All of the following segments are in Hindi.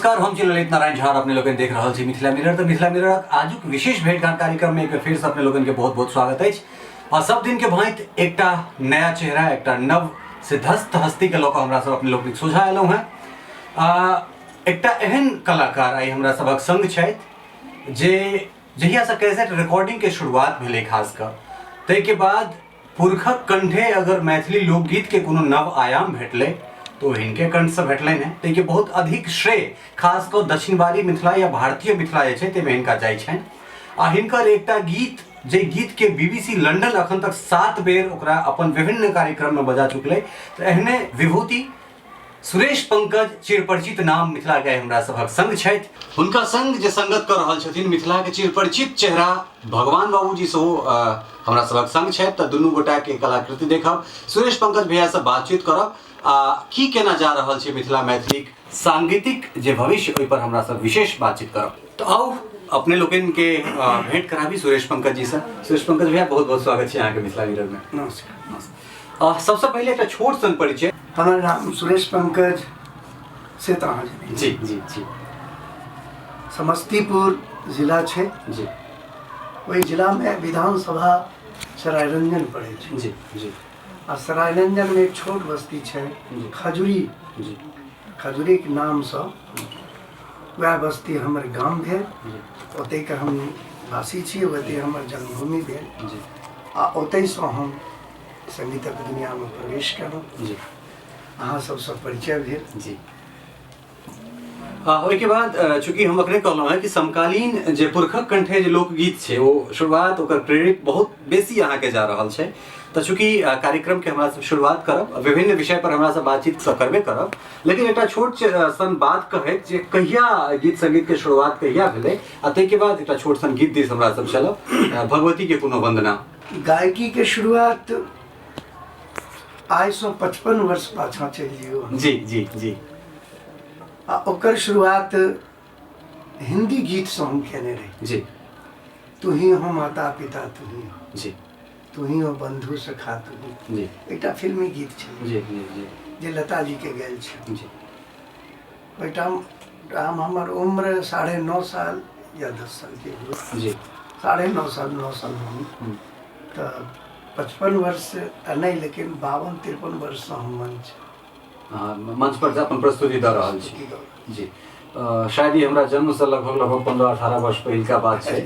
नमस्कार, हम छी ललित नारायण झा। अपने लोगन देख रहल छी मिथिला मिरर। तो मिथिला मिरर आजुक विशेष भेंटघाट कार्यक्रम में एक बेर फिर से अपने लोगन के बहुत बहुत स्वागत अछि। और सब दिन के भांति एकटा नया चेहरा, एकटा नव सिद्धस्थ हस्ती के लऽ कऽ हमरा सब अपने लोकनिक सोझा एलहुँ हैं। एकटा एहन कलाकार आइ हमरा सबक संग छथि जे जहिया से कैसेट रिकॉर्डिंग के शुरुआत भेलै, खास कऽ ताहि के बाद पुरखक कंठे अगर मैथिली लोकगीत के कोनो नव आयाम भेटलै तो हिनके कंठ से भेटलनि हैं। ताहि के बहुत अधिक श्रेय खास कऽ दक्षिणवादी मिथिला या भारतीय मिथिला जे छै ताहिमे हिनका जाइ छनि। आ हिनकर एकटा गीत, जे गीत के बीबीसी लंदन अखन तक 7 बेर ओकरा अपन विभिन्न कार्यक्रम में बजा चुकलै। तो एहने विभूति सुरेश पंकज चिरपरिचित नाम मिथिला के हमरा सभक संग छथि। हुनका संग जे संगत कर रहल छथिन मिथिला के चिरपरिचित चेहरा भगवान बाबूजी सेहो हमरा सभक संग छथि। तऽ दुनू गोटा के कलाकृति देखब, सुरेश पंकज भैया से बातचीत करब की केना जा रहल छै मिथिला मैथिली सांगीतिक जे भविष्य, ओहि पर हमरा सब विशेष बातचीत करब। तो आओ अपने लोगन के भेंट कराबी सुरेश पंकज जी से। सुरेश पंकज भैया, बहुत बहुत स्वागत है यहाँ के मिथिला मिरर में। नमस्कार। सबसे पहले एक छोट सन परिचय। हमारा नाम सुरेश पंकज से जी जी जी। समस्तीपुर जिला है जी। वही जिला में विधानसभा सरायरंजन पड़े जी जी। आ सरायरंजन में एक छोट बस्ती है खजूरी जी। खजूरी के नाम से वह बस्ती हमर गांव भेल। ओतै के हम वासी छी, ओतै हमर जन्मभूमि भेल जी। आ ओतै से हम संगीतक दुनिया में प्रवेश केलहुँ जी। अहाँ सबसे परिचय भेल जी। ओहिके बाद चूँकि हम अखने कहलहुँ हैं कि समकालीन जे पुरखक कंठे जे लोकगीत छै वो शुरुआत ओकर प्रेरित बहुत बेसी अहाँके जा रहल छै। तो चूँकि कार्यक्रम के हमरा सब शुरुआत करब, विभिन्न विषय पर हमरा सब बातचीत करबे करब, लेकिन एक छोट सन बात कहे जे कहिया गीत संगीत के शुरुआत कहिया भेलै आ ताहि के बाद एक छोट सन गीत दिस हमरा सब चलब। भगवती के कोनो वंदना। गायकी के शुरुआत आइ से 55 वर्ष पाछा चलि जियो। जी जी जी। आ ओकर शुरुआत हिंदी गीत से हम केने रही। जी। तू ही हो माता पिता, तू ही हो, जी। तू ही हो बंधु सखा, तू ही। जी। एकटा फिल्मी गीत छै जी जी जी। जे लता जी के गायल छै। जी। ओइटा हमर उम्र 9.5 साल या 10 साल के हुए। जी। 9.5 साल 9 साल में तो 55 वर्ष नहीं, लेकिन 52-53 वर्ष से हम मंच पर अपन प्रस्तुति दऽ रहल छी। जी। शायद ही हमरा जन्म से लगभग 15-18 वर्ष पहिलका बात छै।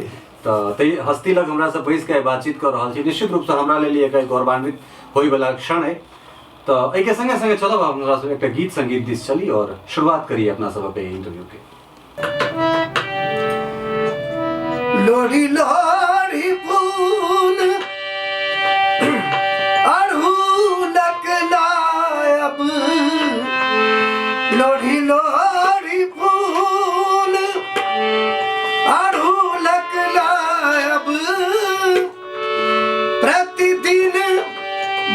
तो हस्ती लग हमरा से बैस के बातचीत कर रहल छी। निश्चित रूप से हमरा लेल एक गौरवान्वित होय वाला क्षण है। तो एहि के संगे संगे चलब हमरा सब एक गीत संगीत दिस चली और शुरुआत करिए अपना सब के इंटरव्यू के। लोरी लोरी फूल अड़हुलक नायब, लोरी लोरी फूल अड़हुलक नायब, प्रतिदिन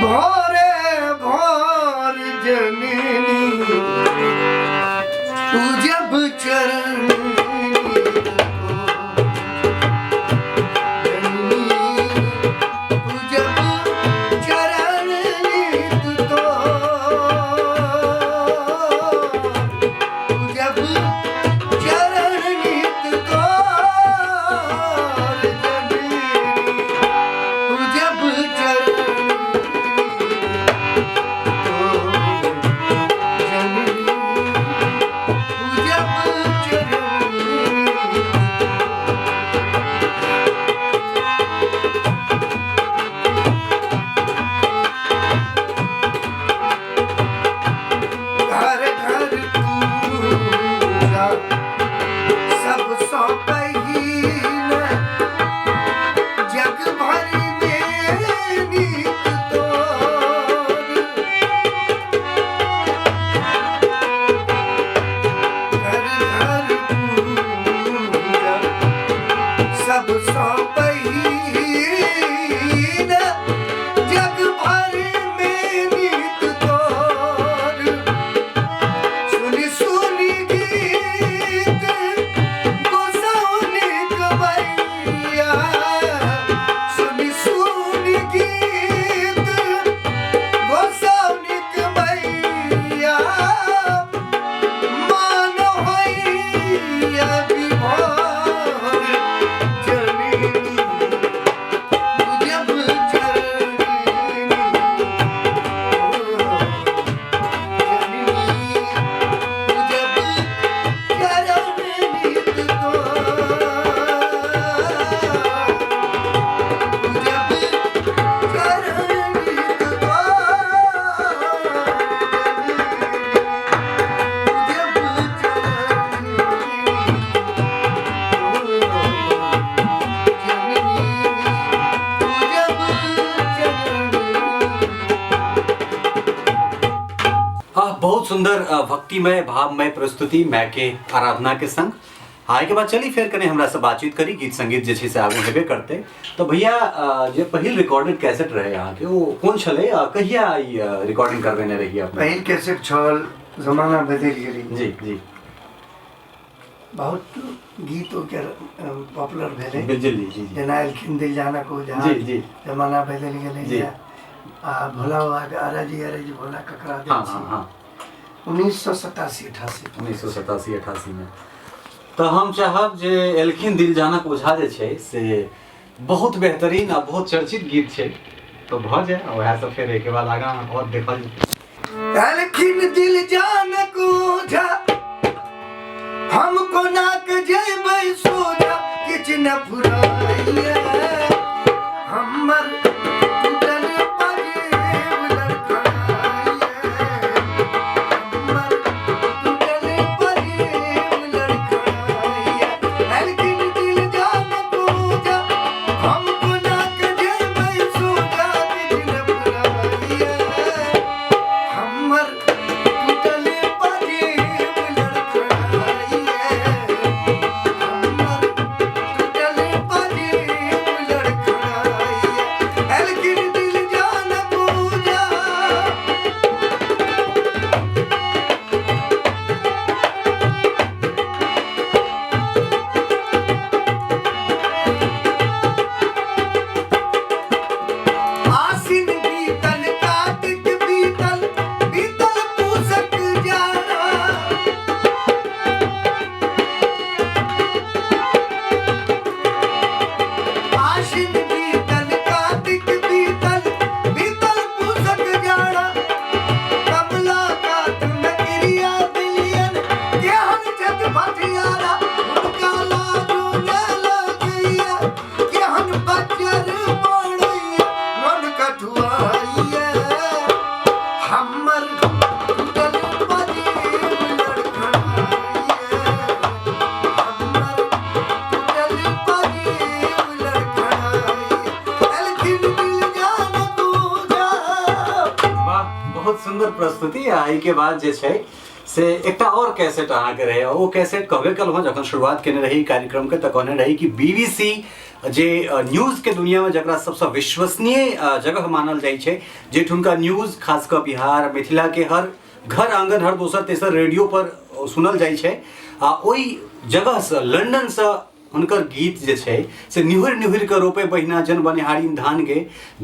भोरे भोर जननी पूजब चरण सुंदर भक्तिमय भावमय प्रस्तुति मैं के आराधना के संग आए के बाद चली फिर कने हमरा से बातचीत करी गीत संगीत जे छै से आगू हेबे करते। तो भैया जे पहिल रिकॉर्डेड कैसेट रहे यहाँ के वो कौन छले आ कहिया ई रिकॉर्डिंग करबेने रही अपने? पहिल कैसेट छल जमाना बदल गेलै। जी जी बहुत गीतों के पॉपुलर भेले। जी जी जी जेना एलखिन दिल जाना को जहां जी जी जमाना बदल गेलै जी। आ भोला बाबा अरे जी भोला ककरा दे हाँ हाँ हाँ 1987-88 1987-88 में। तो हम चाहब जे एलखिन दिल जानक ओझा जे छै से बहुत बेहतरीन आ बहुत चर्चित गीत छै तो भ जाए वएह सब फिर एक बाद आगा और देखल जेतै। एलखिन दिल जानक ओझा हमको नाक जेबै सोझा किछ न फुराइए हमर टूटल पजेब लड़खड़ाइए हमर टूटल पजेब लड़खड़ाइए एलखिन दिल जानक ओझा हमको नाक जेबै सोझा किछ न फुराइए हमर टूटल पजेब लड़खड़ाइए सुंदर प्रस्तुति आई के बाद जे छै से एकटा और कैसेट अहाँ के रहे वो कैसेट कहबे कल हो जखन शुरुआत केने रही कार्यक्रम के त कहने रही कि बीबीसी जे न्यूज के दुनिया में जकरा सबसे विश्वसनीय जगह मानल जाइ छै जेठुनका न्यूज खास कर बिहार मिथिला के हर घर आंगन हर दोसर तेसर रेडियो पर सुनल जाइ छै आ ओई जगह से लंदन से हुनकर गीत जे छै से निहुर निहुर के रोपे बहिना जन बनिहारी धान गे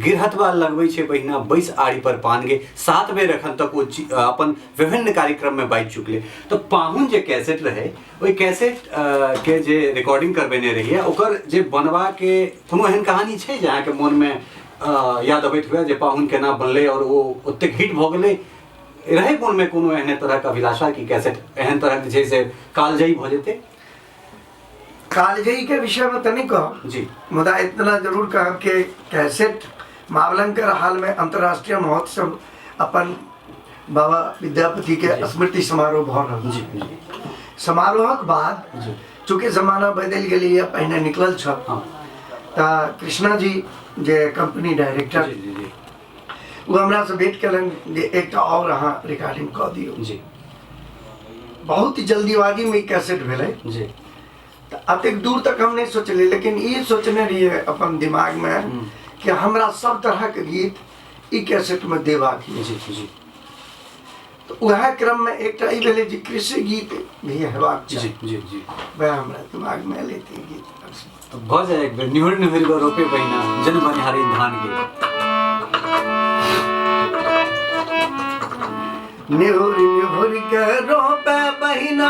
गिरहतवा लगबै छै बहिना बैस आड़ी पर पान गे 7 बेर एखन तक वो अपन विभिन्न कार्यक्रम में बाजि चुकले। तो पाहुन जे कैसेट रहे ओई कैसेट के जे रिकॉर्डिंग करबेने रहिए ओकर जे बनवा के कोनो एहन कहानी छै जे अहाँ के मन में याद अबैत हुए जे पाहुन केना बनले और वो ओते हिट भ गेले रहे मन में कोनो एहन तरह का अभिलाषा की कैसेट एहन तरह के छै से कालजयी भ जेते? कालजयी के विषय में तनिक कह जी मुदा इतना जरूर कहब के कैसेट मावलंकर हाल में अंतर्राष्ट्रीय महोत्सव अपन बाबा विद्यापति के स्मृति समारोह भ रहल जी जी समारोहक बाद जी चूँकि जमाना बदल गेलै पहिने निकलल छल हाँ त कृष्णा जी जे कंपनी डायरेक्टर जी जी वो हमरा से भेंट कलन जे एकटा और अहाँ रिकॉर्डिंग कऽ दियौ। जी बहुत जल्दीबाजी में कैसेट भेलै जी तो अतेक दूर तक हम नहीं सोचले लेकिन ये सोचने रहिए अपन दिमाग में कि हमरा सब तरह के गीत ई कैसेट में देबाक जी जी तो वह क्रम में एक ई भेलै जे कृषि गीत भी हेबाक जी चाही जी जी वह हमरा दिमाग में लेते गीत तो भ जाए एक बेर निहुर निहुर के रोपे बहिना जन बनिहारी धान गे निहुर निहुर के रोपे बहिना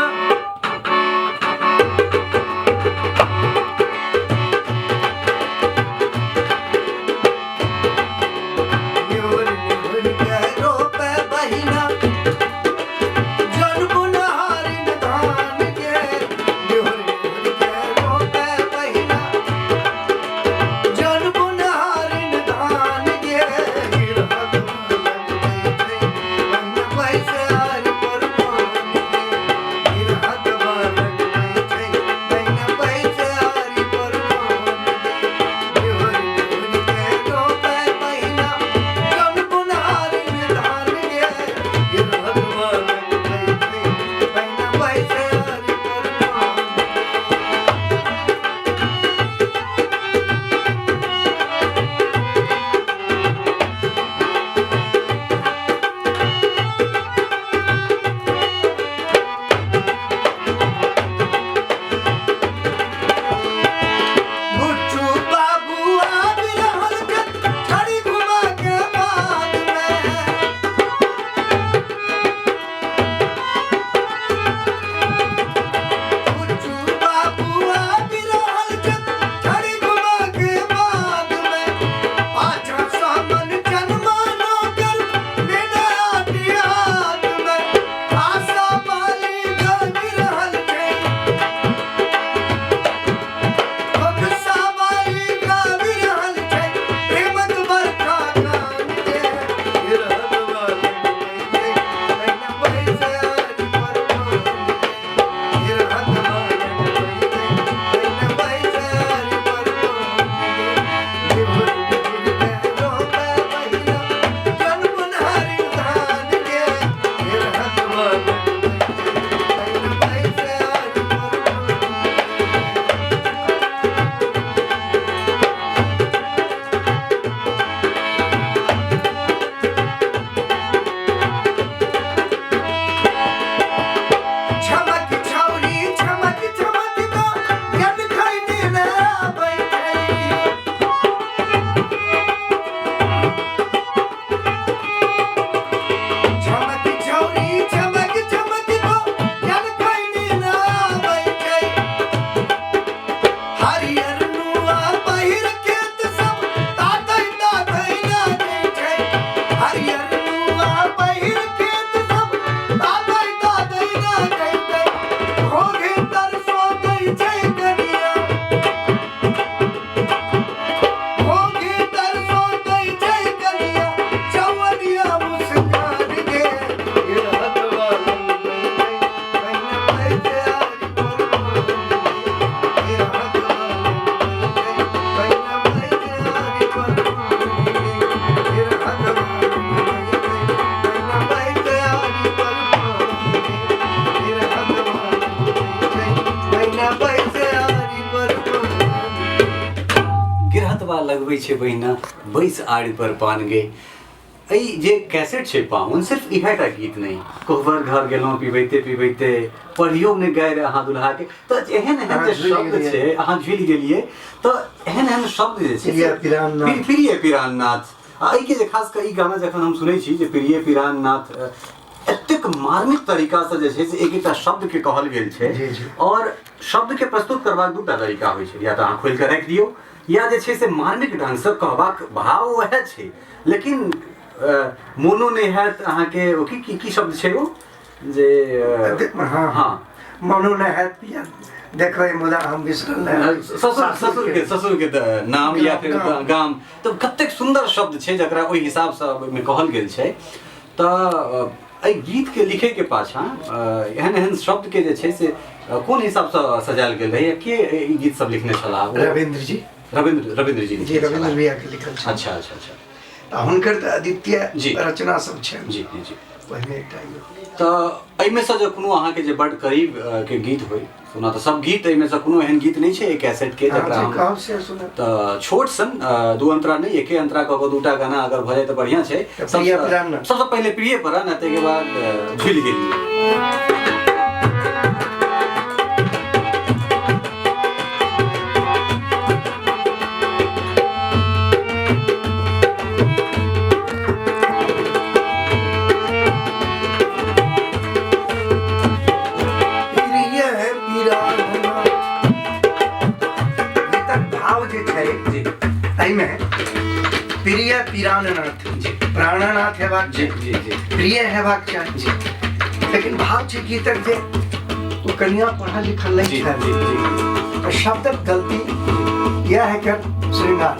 आबै छै बहिना बैस आड़ पर पान गे। एहि जे कैसेट छै पाहुन सिर्फ इएहटा गीत नहीं, कोहबर घर गेलहुँ पिबैते पिबैते, पढ़ियो ने गाय अहाँ दुल्हा के, तो एहन एहन जे शब्द छै अहाँ झुलि गेलियै, तो एहन एहन शब्द जे छै प्रिय पिराननाथ। एहि के जे खास कऽ ई गाना जखन हम सुनै छी जे प्रिय पिराननाथ, एतेक मार्मिक तरीका से जे छै से एक एकटा शब्द के कहल गेल छै, और शब्द के प्रस्तुत करबाक दूटा तरीका होइ छै, या तऽ अहाँ खोलि कऽ राखि दियौ, या जे छै से मार्मिक ढंग से कहबाक भाव वएह छै, लेकिन मोनो नहीं हैत अहाँके की शब्द छै ओ जे हाँ मोनो नहीं हैत पिया देखो मुदा हम बिसरल ससुर के नाम या फिर गाम, तो कतेक सुंदर शब्द छै जकरा ओहि हिसाब से में कहल गेल छै। तऽ एहि गीत के लिखे के पाछा एहन एहन शब्द के जे छै से कोन हिसाब से सजायल गेल रहै, के ई गीत सब लिखने छलाह? रविंद्र जी रविंद्र भैया के लिखल छै। अच्छा अच्छा अच्छा। हुनकर तऽ अद्वितीय रचना सब छै। जी जी जी। पहिने एकटा तऽ एहिमे से जे कोनो अहाँके जे बड़ करीब के गीत होय, सुना तऽ सब गीत एहिमे से कोनो एहन गीत नहीं छै एक कैसेट के जकरा हम तऽ छोट सन दू अंतरा नहीं एके अंतरा कऽ कऽ दूटा गाना अगर भऽ जाय तऽ बढ़िया छै। सबसे पहले प्रिय परान, ताहि के बाद झुलि गेलियै। प्रिय पिराननाथ प्राणनाथ हेबाक छै, प्रिय हेबाक चाही, लेकिन भाव छै गीतक जे ओ कनिया पढ़ा लिखल नहीं छै, तो शब्दक गलती यह है कि श्रृंगार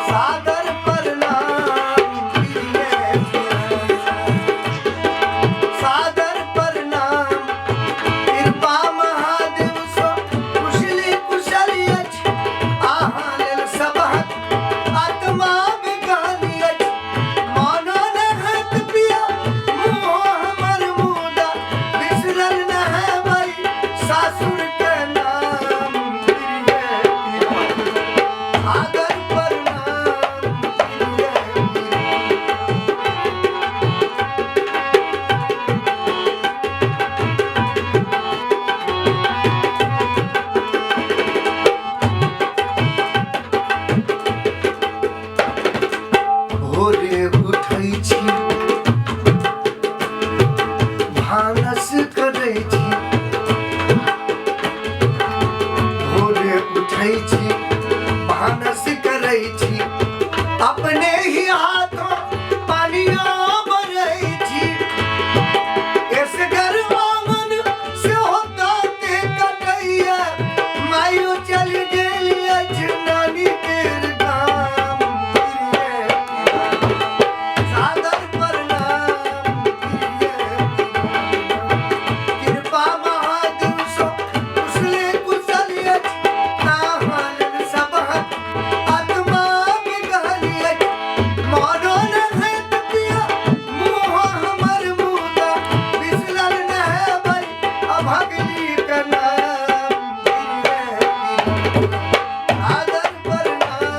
सादर प्रणाम, सादर प्रणाम, कृपा महादेव सो कुशली कुशली अछि, आहाँ लेल सबहक आत्मा बिगानी अछि, मानो न हत पिया मुँह हमर मुदा, बिसरल न है भाई सासुर के नाम, सादर प्रणाम, भोरे उठै छी भानस करै छी, भोरे उठै छी भानस करै छी, अपने ही हाथों पानियो भरै छी, एसगर आंगन से होता ते कटैया, मायो चल गेली अछि नानी केर गाम, सादर प्रणाम, कृपा महादेव सो कुशले कुशली अछि, आहाँ लेल सबहक आत्मा बिगानी अछि, मानो न हत पिया मुँह हमर मुदा, बिसरल न है भाई अभगली के नाम, सादर प्रणाम।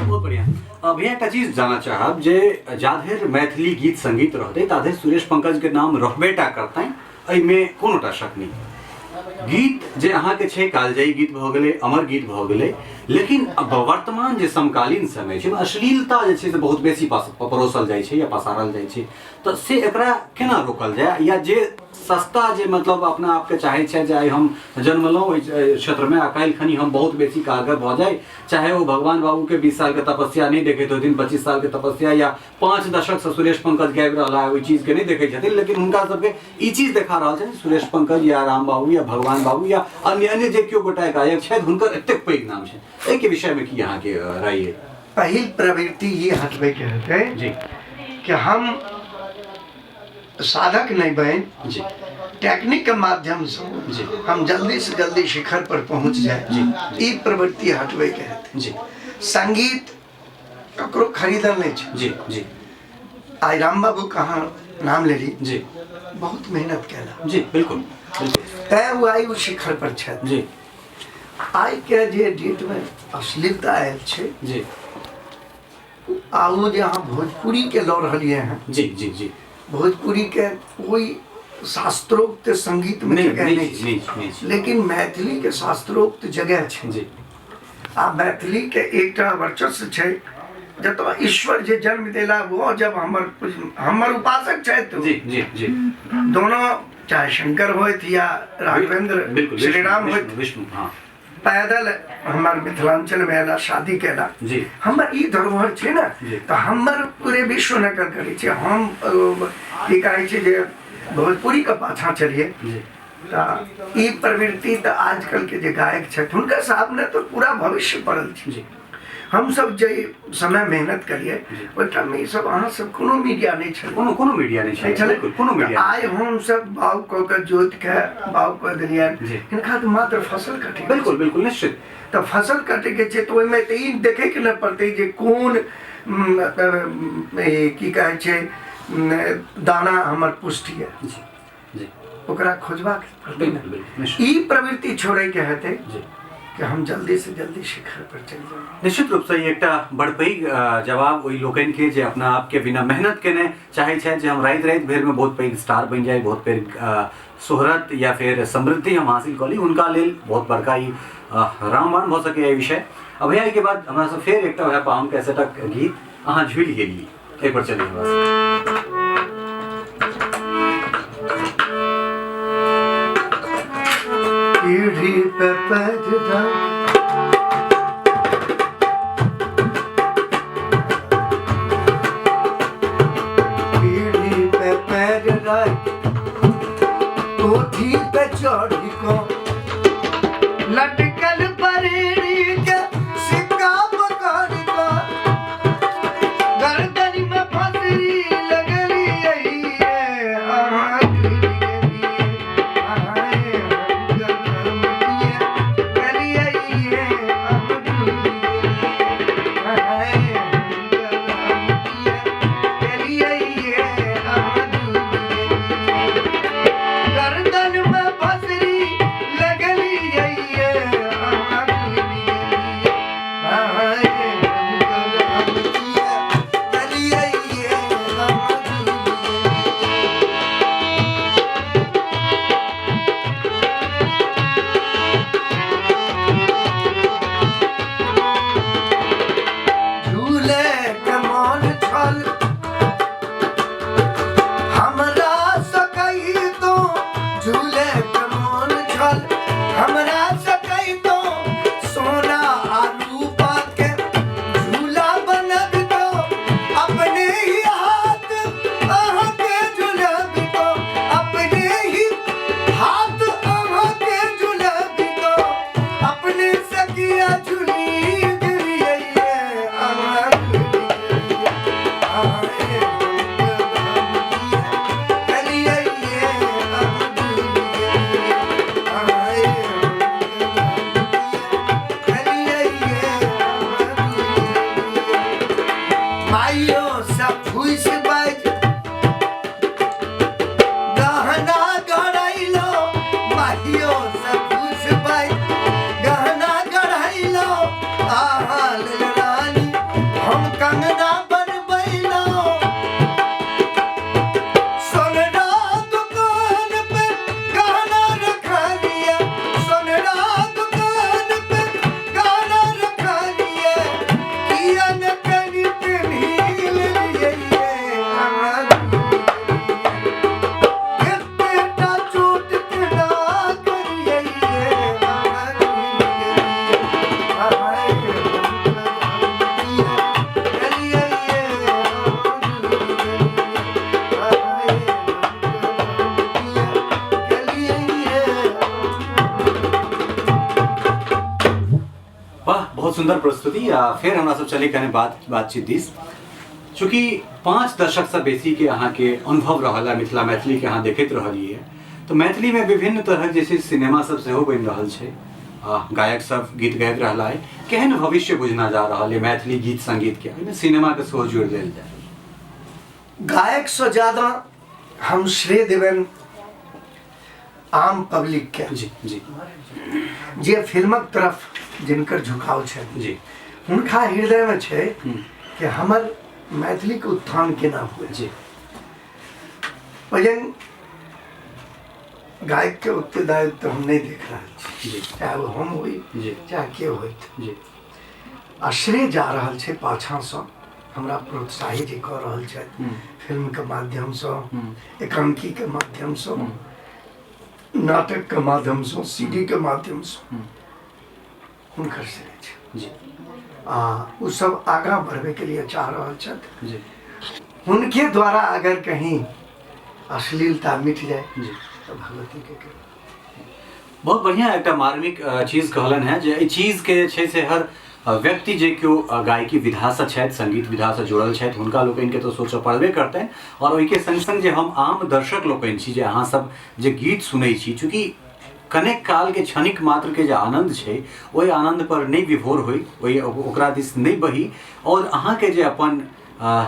बहुत बढ़िया। अब एक चीज जाना चाहब जे जाधेर मैथिली गीत संगीत रहते ताधेर सुरेश पंकज के नाम रहबेटा करते, एहिमे कोनोटा शक नहीं। गीत जे अहाँके छै कालजयी गीत भऽ गेलै, अमर गीत भऽ गेलै, लेकिन अब वर्तमान जे समकालीन समय छै अश्लीलता जे छै से बहुत बेसी परोसल जाइ छै या पसारल जाइ छै, तऽ से एकरा केना रोकल जाय, या जे सस्ता जे मतलब अपना आपके चाहे छै जे आइ हम जन्मलहुँ ओहि क्षेत्रमे आ काल्हि खनी हम बहुत बेसी कारगर भऽ जाय, चाहे वो भगवान बाबू के 20 साल के तपस्या नहीं देखैत होथिन, 25 साल के तपस्या या 5 दशक से सुरेश पंकज गाबि रहला ओहि चीज के नहीं देखै छथिन, लेकिन हुनका सबके ई चीज देखा रहल छै सुरेश पंकज या राम बाबू या भगवान बाबू या अन्य अन्य जे केओ गोटा गायक छथि हुनकर एतेक पैघ नाम छै, एहिके विषयमे की अहाँके राय अइ? पहिल प्रवृत्ति ये हटबे के हेतै जी कि हम साधक नहीं बन, जी टेक्निक के माध्यम से जी हम जल्दी से जल्दी शिखर पर पहुंच जाए, जी ई प्रवृत्ति हटबे के हेतै। जी संगीत ककरो खरीदल नहीं छै। जी जी आई राम बाबू कहाँ नाम लेली, जी बहुत मेहनत केला, जी बिल्कुल, तय वो आयु शिखर पर छथि जी आइ के जे डेट में अश्लीलता आयल छै जी आउ जे अहाँ भोजपुरी के लऽ रहलिए हैं जी जी जी भोजपुरी के कोई शास्त्रोक्त संगीत में जगह नहीं छै नहीं लेकिन मैथिली के शास्त्रोक्त जगह छै जी आ मैथिली के एकटा वर्चस्व छै जतऽ ईश्वर जे जन्म देला वो जब हमर उपासक छथि जी जी जी दोनों चाहे शंकर होइत या राघवेंद्र श्री राम होइत विष्णु हाँ पैदल हमार मिथिलांचल में एला शादी केला जी हमर ई धरोहर छै ना तो हमर पूरे विश्व नकर करै छै हम की कहै छै जे भोजपुरी के पाछा चलिए जी ई प्रवृत्ति तो आजकल के जे गायक छथि हुनकर सामने तो पूरा भविष्य पड़ल छै जी हम सब जे समय मेहनत करिए ओहिठाम में ई सब अहाँ सब कोनो मीडिया नहीं छल कोनो मीडिया नहीं छल कोनो मीडिया आइ हम सब बाऊ क के जोत के बाऊ क देलिए हिनका तो मात्र फसल कटे बिल्कुल बिल्कुल निश्चित तो फसल कटे के छै तो ओहिमे तो ई देखे के न पड़ते जे कोन की कहै छै दाना हमर पुष्टि है जी ओकरा खोजबाक पड़तै बिल्कुल ई प्रवृत्ति छोड़े के हेतै जी कि हम जल्दी से जल्दी शिखर पर चल जाए निश्चित रूप से ई एकटा बड़ पैघ जवाब ओहि लोकनि के जे अपना आप के बिना मेहनत केने चाहे छथि जे हम राति राति भर में बहुत पैघ स्टार बनि जाए बहुत पैघ शोहरत या फिर समृद्धि हम हासिल कऽ ली हुनका लेल बहुत बड़का ई रामबाण भऽ सकै विषय। अब भैया के बाद हमरा से फेर एकटा वएह पाम कैसेटक गीत अहाँ झूल गेली एक बार चलिए बस पीढ़ी पे पैदा पीढ़ी पे पैदा कोठी पे चढ़ी को लटकल परेड़ी के सिक्का पकड़ को गर्दन में फसरी लगली है सुंदर प्रस्तुति फिर हमरा सब चले कने बातचीत दिस चूँकि 5 दशक से बेसी के अहाँ के अनुभव रहल मिथिला मैथिली के अहाँ देखैत रहलिए तो मैथिली में विभिन्न तरह जैसे सिनेमा सब सेहो बनि रहल छै गायक सब गीत गाबि रहला है केहन भविष्य बुझना जा रहा है मैथिली गीत संगीत के ओहिमे सिनेमा के सेहो जोड़ देल जाए गायक से ज्यादा हम श्रेय देबन आम पब्लिक के जी जी जे फिल्मक तरफ जिनकर झुकाव छै जी हुनका हृदय में छै कि हमर मैथिली के उत्थान केना हुए। जी वजन गायक के उत्तरदायित्व तो हम नहीं देख रहा जी चाहे वो हम हुई जी चाहे के होइत जी आश्रय जा रहल छै पाछा से हमरा प्रोत्साहित जे कऽ रहल छै फिल्म के माध्यम से एकांकी के माध्यम से नाटक के माध्यम से सीडी के माध्यम से हुनकर श्रेय छै जी वो सब आगा बढ़वे के लिए चाह रहल छथि। जी उनके द्वारा अगर कहीं अश्लीलता मिट जाए जी तो भगवती के कृपा। बहुत बढ़िया एक मार्मिक चीज कहलन है जे चीज के छै से हर व्यक्ति जे केओ गायकी विधा से छथि संगीत विधा से जुड़ल छथि हुनका लोकनि के तो सोचऽ पड़बे करतनि और ओहिके संग संग जे हम आम दर्शक लोकनि छी जे अहाँ सब जे गीत सुनै छी चूँकि कनेक काल के क्षणिक मात्र के जे आनंद छै ओहि आनंद पर नहीं विभोर होई ओहि ओकरा दिस नहीं बही और अहाँ के जे अपन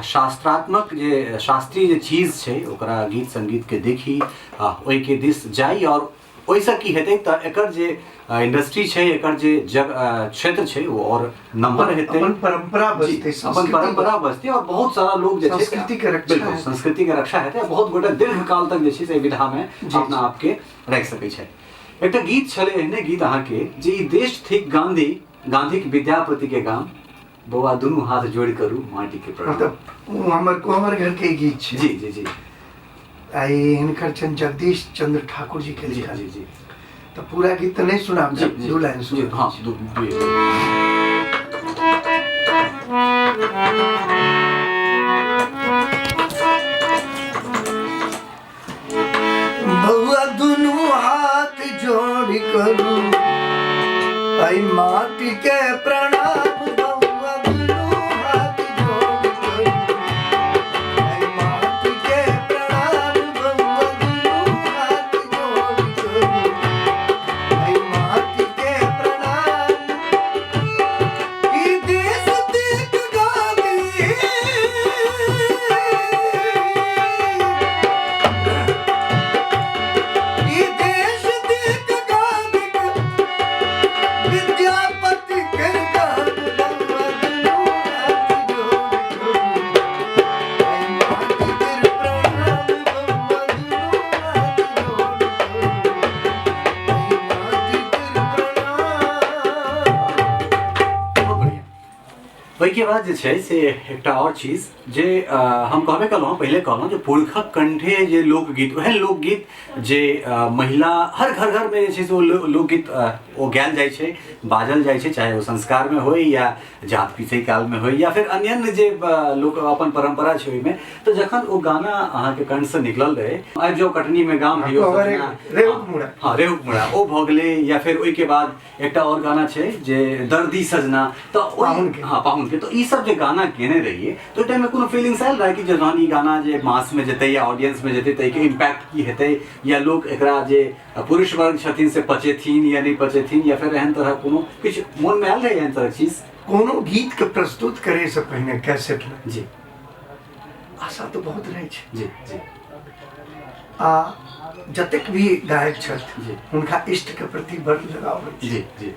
शास्त्रात्मक जे शास्त्रीय जे चीज छै ओकरा गीत संगीत के देखी ओहि के दिस जाई और ओहिसँ की हेतै तऽ एकर जे इंडस्ट्री छै एकर जे क्षेत्र छै वो और नंबर हेतै अपन परंपरा बचतै अपन परंपरा बचतै और बहुत सारा लोग जे छै संस्कृति के रक्षा बिल्कुल संस्कृति के रक्षा हेतै बहुत गोटे दीर्घ काल तक जे छै से विधा में अपना आप के रख सकै छै। एकटा गीत छलै एहने गीत अहाँ के जे ई देश थिक गांधी गांधी के विद्यापति के गाम बौआ दुनू हाथ जोड़ करू माटी के प्रणाम। मतलब वो हमर कोहबर घर के गीत छै जी जी जी आई हिनकर छन जगदीश चंद्र ठाकुर जी के जी लिखल। जी जी तो पूरा गीत तो नहीं सुना जी जी दो लाइन जी सुना। हाँ दो बउआ दुनू हाथ जोड़ करू आई माटी के प्रणाम बउआ दुनू हाथ जोड़ करू आई माटी के प्रणाम बउआ दुनू हाथ जोड़ करू आई माटी के प्रणाम ई देश देख गावी ई देश देख गावी विद्यापति कर गान बउआ दुनू हाथ जोड़ करू आई माटी के प्रणाम बउआ दुनू हाथ जोड़ करू आई माटी के प्रणाम। बहुत बढ़िया। ओहि के बाद जे छै से एकटा और चीज जे हम कहबे कलहुँ पहले कहलहुँ जे पुरखक कंठे जे लोकगीत ओहन लोकगीत जे महिला हर घर घर में जे छै से ओ लोकगीत ओ गायल जाइ छै बाजल जाइ छै चाहे ओ संस्कार में होय या जात पीछे काल में होय या फिर अन्य जे लोक अपन परंपरा छै ओहिमे तो जखन ओ गाना अहाँ के कंठ से निकलल रहे आबि जाओ कटनी में गाम भियो रेहुक मुड़ा हाँ रेहुक मुड़ा ओ भऽ गेलै या फिर ओहि के बाद एकटा और गाना छै जे दर्दी सजना तो पाहुन के। हाँ पाहुन के तो ई सब जे गाना केने रहिए तो टाइम में कोनो फीलिंग्स आयल रहा कि जे जहन ई गाना जे मास में जेतै या ऑडियंस में जेतै ताहि के इम्पैक्ट की हेतै या लोग एकरा जे पुरुष वर्ग छथिन से पचेथिन या नहीं पचेथिन या फिर एहन तरह कोनो किछु मन में आयल रहे एहन तरह चीज कोनो गीत के प्रस्तुत करे से पहले कैसेट में जी आशा तो बहुत रहे छै जी जी जतेक भी गायक छथि जी हुनका इष्ट के प्रति बड़ लगाव होइ छै। जी जी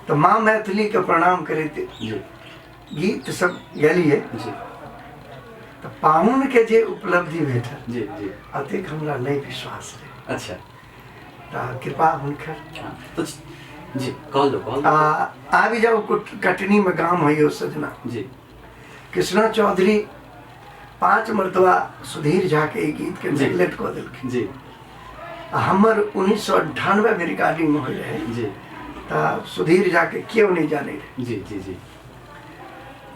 तो माँ मैथिली के प्रणाम करैत जी गीत सब गेलिए जी तो पाहुन के जे उपलब्धि भेटल जी जी अतेक हमरा नहीं विश्वास रहे अच्छा तो कृपा हुनकर। हाँ, तो जी कहल दो आबि जाओ कटनी में गाम है सजना जी कृष्णा चौधरी 5 मरतबा सुधीर झा के ई गीत के जी। नेगलेक्ट कऽ देलखिन। जी हमर 1998 में रिकॉर्डिंग में होय रहे जी तो सुधीर झा के केओ नहीं जाने रहे जी जी जी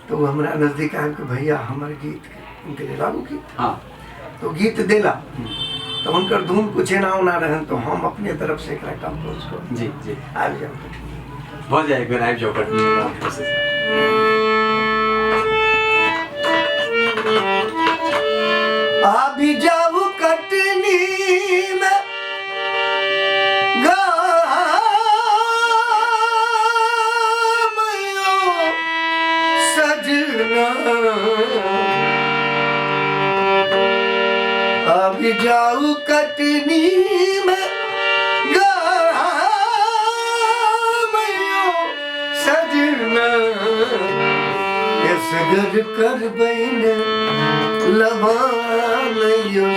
तो वो हमरा नजदीक आबि के भैया हमर गीत के उनके ले लाबू गीत हाँ तो गीत देला तो उनकर धूम कुछ ना होना रहन तो हम अपने तरफ से एकरा कंपोज कर जी जी आबि जाओ कटनी। बहुत जाए एक बार आबि जाओ कटनी में गाम पर से। आबि जाओ कटनी में गामयो सजना आबि जाओ कटनी में सगर कर बैने लबानयो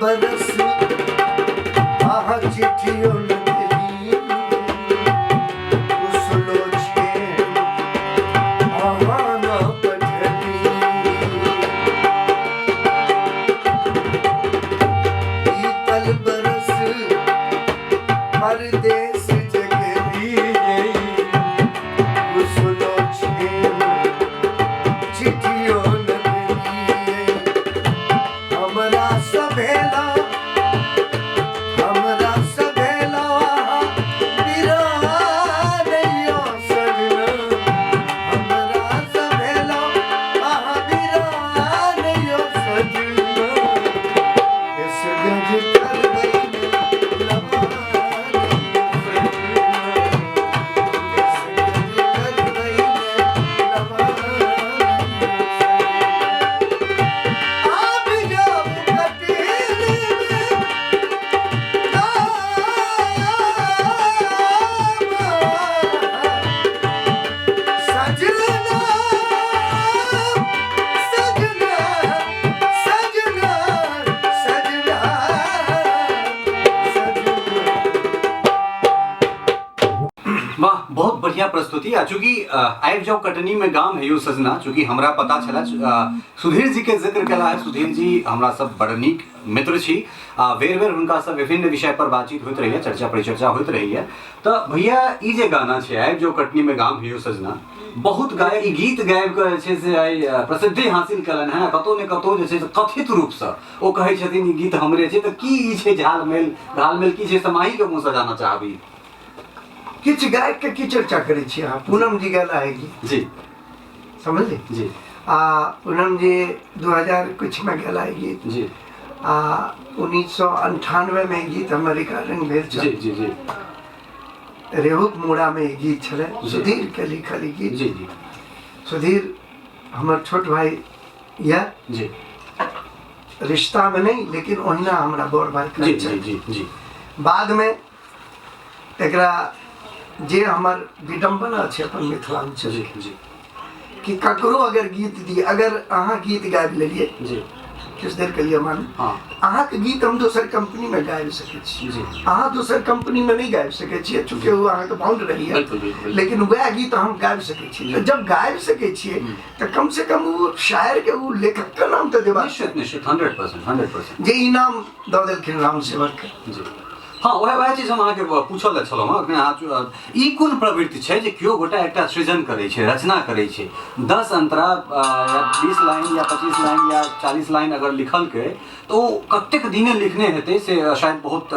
बरस आह चिट्ठियों नकली उसलो छे आहाना पठली बीतल बरस परदेस जगली उसलो छे चिट्ठियों नकली हमरा सभेला बहुत बढ़िया प्रस्तुति आ चूँकि आबि जाओ कटनी में गाम है यौ सजना चूँकि हमरा पता छला सुधीर जी के जिक्र कला है। सुधीर जी हमरा सब बड़ नीक मित्र छी बेर बेर हुनका सब विभिन्न विषय पर बातचीत होइत रही है, चर्चा परिचर्चा होइत रही है। तो भैया ई जे गाना छे आबि जाओ कटनी में गाम है यौ सजना बहुत गाय ई गीत गाबि के जे छै से आइ प्रसिद्धि हासिल कलन है। कतौ ने कतौ जे छै से कथित रूप से ओ कहै छथिन ई गीत हमरे छै। तो की ई छै झालमेल की छै समाही के मुंह से जाना चाहबी किछ गायक के की चर्चा करे छी अहाँ? पूनम जी गाला है गीत जी समझली जी पूनम जी 2000 कुछ में गाला है गीत जी 1998 में गीत हमर रिकॉर्डिंग भेल छल जी जी जी रेहुक मूड़ा में गीत छले सुधीर के लिखल गीत जी जी सुधीर हमर छोट भाई या जी रिश्ता में नहीं लेकिन ओहिना हमरा बड़ भाई जी जी जी जी बाद में एकरा जे हमर विडम्बना छै अपन मिथिलांचल जी जी कि ककरो अगर गीत दी अगर अहाँ गीत गाबि लेलिए जी किछु देर के लिए मान अहाँ के गीत हम दोसर कंपनी में गाबि सकै छी अहाँ दोसर कंपनी में नहीं गाबि सकै छी चूंकि वो अहाँ के बाउंड रही है लेकिन वह गीत हम गाबि सकै छी। तो जब गाबि सकै छियै तो कम से कम वो शायर के वो लेखक का नाम तो देबा निश्चित 100% जे इनाम दऽ देलखिन राम सेवक जी हाँ वह चीज हम अहाँके पूछल छलहुँ अखने अहाँ ई कोन प्रवृत्ति छै जे केओ गोटा एकटा सृजन करै छै रचना करै छै 10 अंतरा या 20 लाइन या 25 लाइन या 40 लाइन अगर लिखलकै तो कतेक दिने लिखने हेतै से शायद बहुत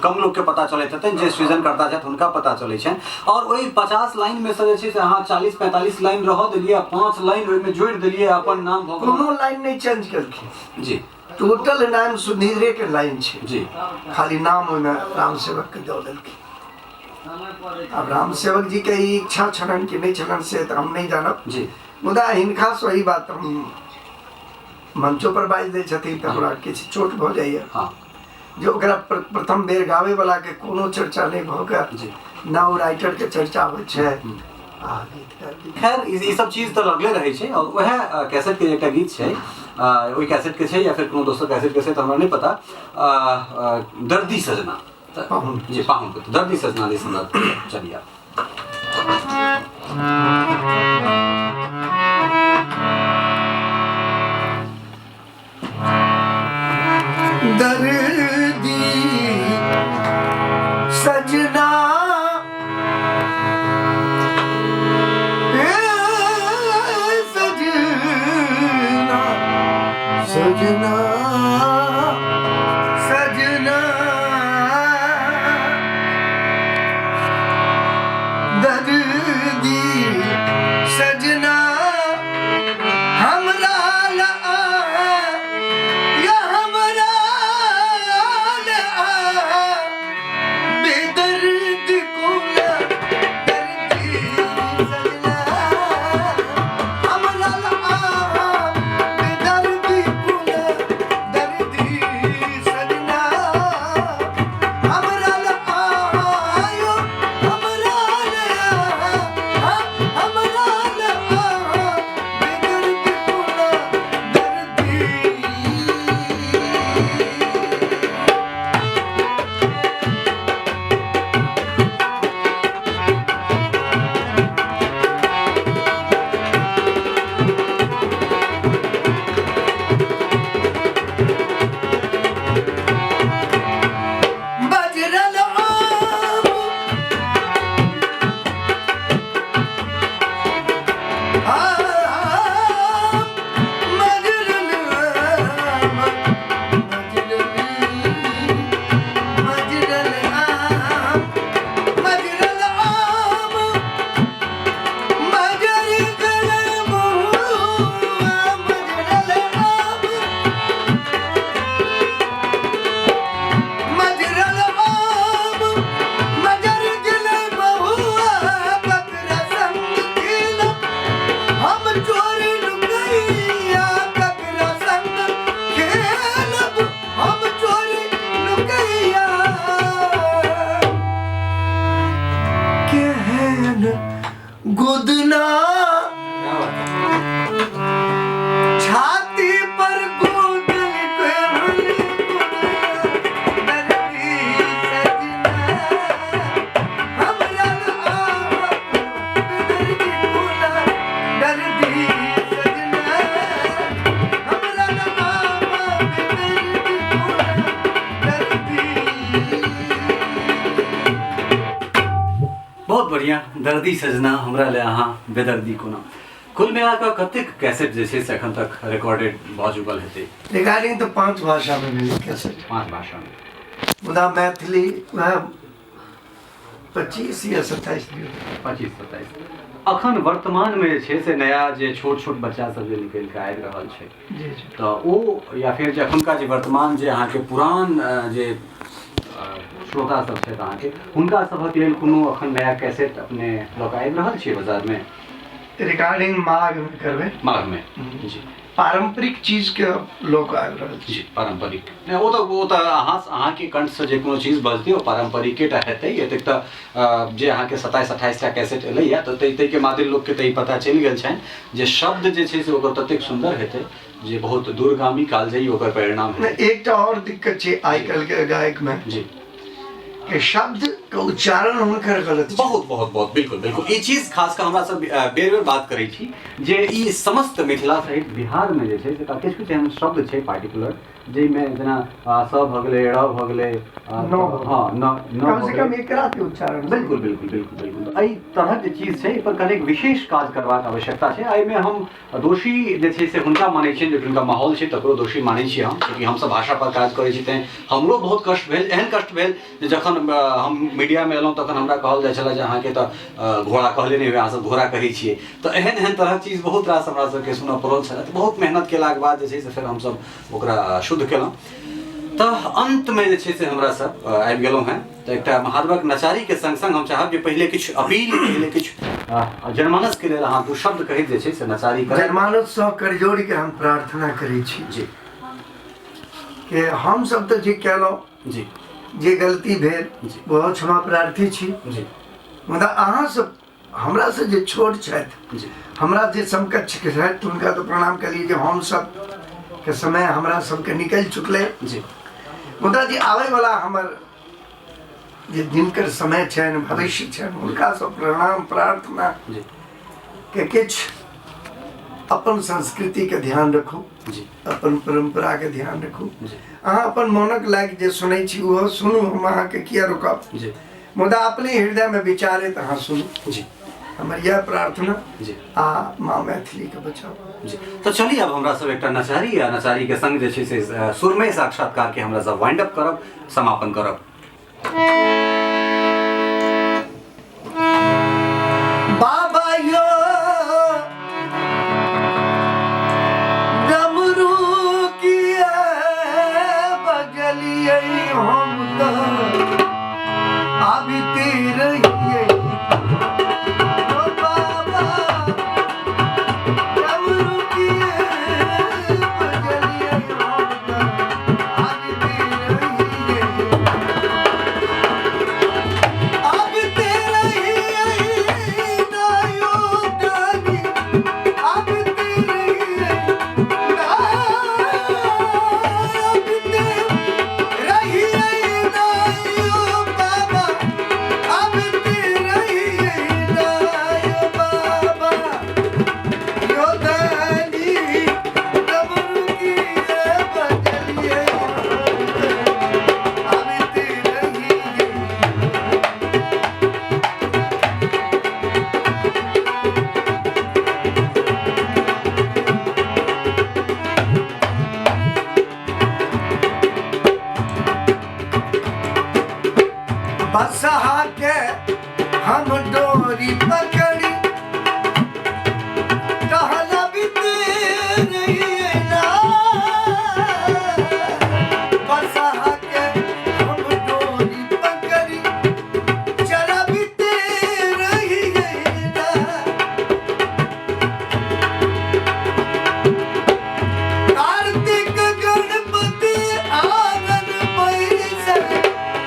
कम लोग के पता चलैत हेतै जे सृजन करता छथि हुनका पता चलै छनि। और ओहि 50 लाइन में से जे छै से अहाँ 40-45 लाइन रह देलियै 5 लाइन ओहिमे जोड़ि देलियै अपन नाम भगवान कोनो लाइन नहीं चेंज केलखिन जी टोटल नाम सुधीरे के लाइन छै जी खाली नाम ओहिमे राम सेवक के दऽ देलखिन। अब राम सेवक जी के इच्छा छलन कि नहीं छलन से तो हम नहीं जानब जी मुदा हिनका सही बात हम मंचो पर बाजि दै छथिन तऽ हमरा किछु चोट भऽ जाइए जो ओकरा प्रथम बेर गावे वाला के कोनो चर्चा नहीं भऽ के ना ओ राइटर के चर्चा होइ छै खैर ई सब चीज तो लगले रहे छै। और वह कैसेट के एकटा गीत छै ओहि कैसेट के छै या फिर कोनो दोसर कैसेट के छै तो हमरा नहीं पता दर्दी सजना जी पाहुन के दर्दी सजना दे संदर्भ चलिए सजना सजना दर्दी सजना हमरा ला या हमरा ला बेदर्द को ला दर्दी सजना हमरा ला बेदर्द को ला दर्दी सजना हमरा ला आयो हमरा ला हमरा ला बेदर्द को ला दर्दी बजरल आम मजरल आम मजरल आम मजरल आम मजरल आम मजरल आम मजर गिले बहुआ ककरा संग खेलब हम चोरी लुकैया ककरा संग खेलब हम चोरी लुकैया केहन गुदना छाती पर गोदन केहन गुदना दर्दी सजना हमरा ला बेदर्दी कोला दर्दी सजना हमरा ला बेदर्दी कोला दर्दी बहुत बढ़िया दर्दी सजना हमरा ले अहाँ बेदर्दी कोना कुल मिला कऽ कतेक कैसेट जे छै से एखन तक रिकॉर्डेड भऽ चुकल हेतै रिकॉर्डिंग तो 5 भाषा में मिली कैसे 5 भाषा में मुदा मैथिली वह 25 या 27 25-27 अखन वर्तमान में जे छै से नया जे छोट छोट बच्चा सब जे निकलि कऽ आबि रहल छै जी जी तऽ ओ या फिर जे एखुनका जे वर्तमान जे अहाँके पुरान जे श्रोता सब छथि अहाँके हुनका सभक लेल कोनो अखन नया कैसेट अपने लऽ कऽ आबि रहल छियै बाजारमे रिकॉर्डिंग माघ में करबे माघ में जी पारंपरिक चीज के लोग आबि रहल छै जी पारंपरिक नहि ओ तऽ अहाँके कंठसँ जे कोनो चीज बजतै ओ पारंपरिकेटा हेतै एतेक तऽ जे अहाँके 27-28 टा कैसेट एलैए तऽ ताहिके मादे लोकके तऽ ई पता चलि गेल छनि जे शब्द जे छै से ओकर ततेक सुन्दर हेतै जे बहुत दूरगामी कालजयी ओकर परिणाम हेतै एकटा और दिक्कत छै आइ काल्हि के गायक में जी कि शब्द के उच्चारण हुनकर गलत छै बहुत बहुत बहुत बिल्कुल बिल्कुल ई चीज खास कऽ हमरा सब बेर बेर बात करै छी जे ई समस्त मिथिला सहित बिहार में जे छै से किछु किछु एहन शब्द छै पार्टिकुलर जाहिमे जेना स भऽ गेलै ड़ भऽ गेलै न हाँ न कम से कम एकरा के उच्चारण बिल्कुल बिल्कुल बिल्कुल बिल्कुल एहि तरहक जे चीज छै एहि पर कनेक विशेष काज करबाक आवश्यकता छै एहिमे हम दोषी जे छै से हुनका मानै छियनि जे हुनका माहौल छै तकरो दोषी मानै छियै हम क्योंकि हमसब भाषा पर काज करै छी तैं हमरो बहुत कष्ट भेल एहन कष्ट भेल जे जखन हम मीडिया में एलहुँ तखन हमरा कहल जाइ छलै जे अहाँके तऽ घोड़ा कहले नहि हुए अहाँसब घोड़ा कहै छियै तऽ एहन एहन तरहक चीज बहुत रास हमरा सबके सुनऽ पड़ल छलै तऽ बहुत मेहनत केलाके बाद जे छै से फेर हमसब ओकरा शुद्ध केलहुँ तऽ अंतमे जे छै से हमरा सब आबि गेलहुँ हेँ तऽ एकटा महादेवक नचारीके संग संग हम चाहब जे पहिले किछु अपील पहिले किछु जनमानसके लेल अहाँ दू शब्द कहैत जे छै से नचारी करै जनमानस सँ करजोड़ के हम प्रार्थना करै छी जी कि हम सब तऽ जे केलहुँ जी जे गलती भेल जी। बहुत क्षमा प्रार्थी छी जी मुदा अहाँ सब हमरा से जे छोट छथि जी हमरा जे समकक्ष के छथि हुनका तो प्रणाम करिए जे हम सब के समय हमरा सबके निकलि चुकले जी मुदा जे आबै वाला हमर जे जिनकर समय छनि भविष्य छनि हुनका सब प्रणाम प्रार्थना जी के किछु अपन संस्कृति के ध्यान रखू जी अपन परंपरा के ध्यान रखू जी अहाँ अपन मोनक लायक जे सुनै छी ओहो सुनू हम अहाँके किया रोकब जी मुदा अपने हृदय में विचारे तऽ अहाँ सुनू जी हमर यह प्रार्थना जी आ माँ मैथिली के बचाओ। जी तो चलिए अब हमरा सब एकटा नचारी या नचारी के संग जे छै से सुरमय साक्षात्कार के हमरा सब वाइंड अप करब, समापन करब। बाबा यो डमरू किए बजलिए हम तो आबिते रहिए। ओ बाबा डमरू किए बजलिए हम तो आबिते रहिए। आबिते रहिए नायो दानी, आबिते रहिए आबिते रहिए नायो बाबा, आबिते रहिए नायो बाबा। यो दानी डमरू किए बजलिए आबिते रहिए। बसहा के हम डोरी पकड़ी कहला बीते रहिए ना। बसहा के हम डोरी पकड़ी चला बीते रहिए ना। कार्तिक गणपति आंगन बैसल,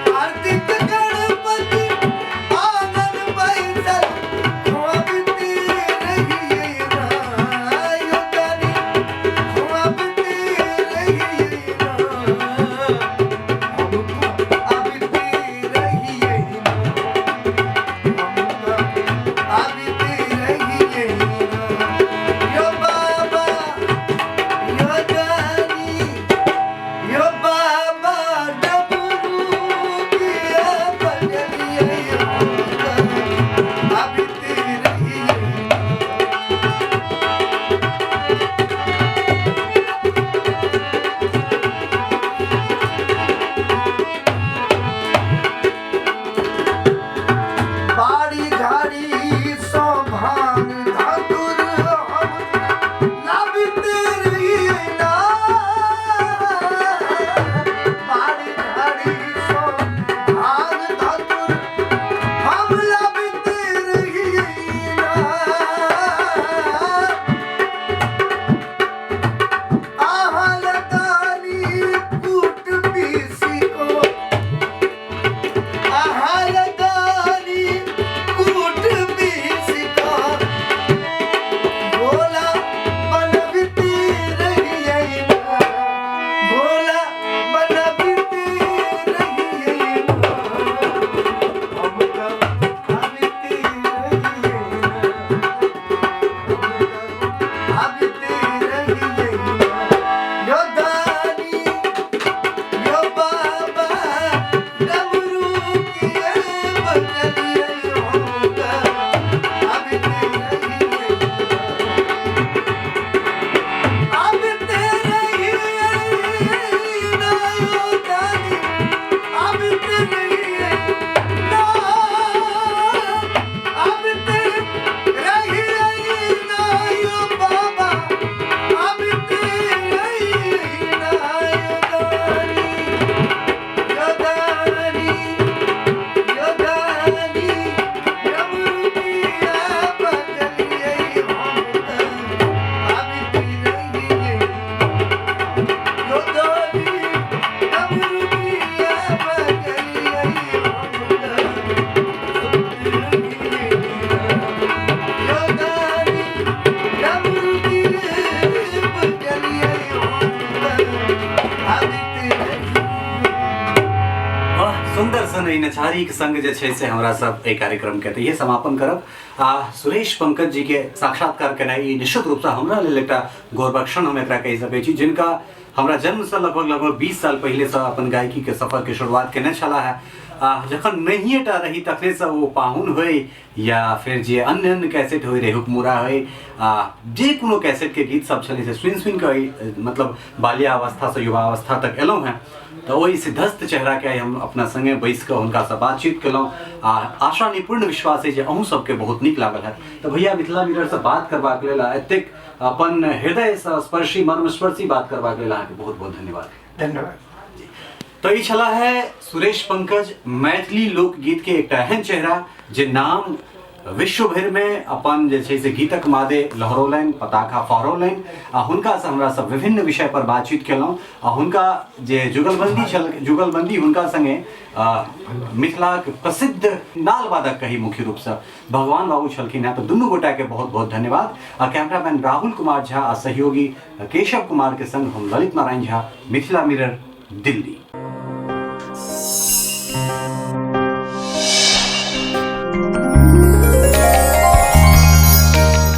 कार्तिक गणपति आंगन बैसल, खुआबते रहिए ना यो दानी, खुआबते रहिए ना, हमको आबिते रहिए ना, हमको आबिते रहिए ना। यो बाबा यो दानी यो बाबा डमरू किए बजलिए हमको आबिते रहिए। बाड़ी झाड़ी सो भांग धतुर हम लाबिते रहिए ना। बाड़ी झाड़ी सो भांग धतुर हम लाबिते रहिए ना। आहल दानी कूट पीसी को, आहल दानी कूट पीसी को, भोला बनबिते रहिए ना, भोला बनबिते रहिए ना, हमको आबिते रहिए ना, हमको आबिते रहिए ना। यो दानी यो बाबा डमरू किए बजलिए हमको आबिते रहिए ना। आबिते रहिए ना यो दानी, आबिते रहिए ना, आबिते रहिए ना यो बाबा, आबिते रहिए ना यो दानी, यो दानी यो दानी डमरू किए बजलिए हमको आबिते रहिए। यो दानी डमरू किए बजलिए हमको आबिते रहिए। यो दानी डमरू किए बजलिए हमको आबिते रहिए। वाह सुंदर सन ई नचारी के संग जे छै से हमरा सब एहि कार्यक्रम के तहिए समापन करब। सुरेश पंकज जी के साक्षात्कार केनाइ ई निश्चित रूप से हमरा लेल एकटा गौरवक क्षण हम एकरा कहि सकै छी, जिनका हमरा जन्म से लगभग 20 साल पहले से अपन गायकी के सफर के शुरुआत केने छला है। जखन नहीं टा रही तखने से वो पाहुन होय या फिर जे अन्य अन्य कैसेट होय रेहुकमुरा होय जे कोनो कैसेट के गीत सब छलै से सुनि के मतलब बाल्यावस्था से युवावस्था तक एलहुँ हैं। तो वही सिद्धस्थ चेहरा के हम अपना संगे बैस के हुनका से बातचीत केलहुँ। आशा नहीं पूर्ण विश्वास है जे अहूँ सबके बहुत नीक लागल है। तो भैया मिथिला मिरर से बात करबाक लेल एतेक अपन हृदय स्पर्शी मर्मस्पर्शी बात करबाक लेल अहाँके बहुत बहुत धन्यवाद। धन्यवाद। तो ये छला है सुरेश पंकज, मैथिली लोकगीत के एक एहन चेहरा जे नाम विश्व भर में अपन जे छै से गीतक मादे लहरौलनि, पताका फहरौलनि। हुनका से हमरा सब विभिन्न विषय पर बातचीत केलहुँ। हुनका जे जुगलबंदी छल, जुगलबंदी हुनका संगे मिथिला के प्रसिद्ध नाल वादक कही मुख्य रूप से भगवान बाबू छलखिन हैं। तो दुनू गोटा के बहुत बहुत धन्यवाद। कैमरामैन राहुल कुमार झा आ सहयोगी केशव कुमार के संग हम ललित नारायण झा, मिथिला मिरर, दिल्ली।